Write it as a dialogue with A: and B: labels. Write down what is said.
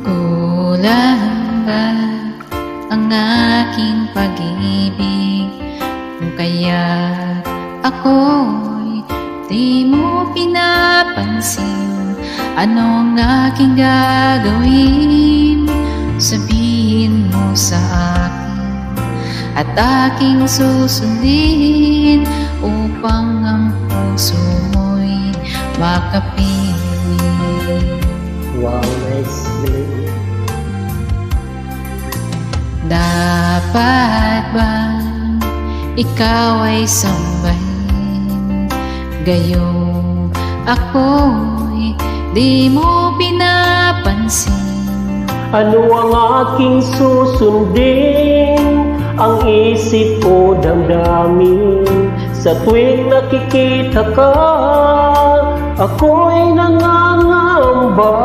A: Kulang ba ang aking pag-ibig, kung kaya ako'y di mo pinapansin? Anong aking gagawin? Sabihin mo sa akin at aking susundin, upang ang puso mo'y makapiling.
B: Wow, nice. Galing.
A: Dapat bang ikaw ay sambahin, gayong ako'y di mo pinapansin?
B: Ano ang aking susundin? Ang isip ko damdamin, sa tuwing nakikita ka, ako'y nangangamba.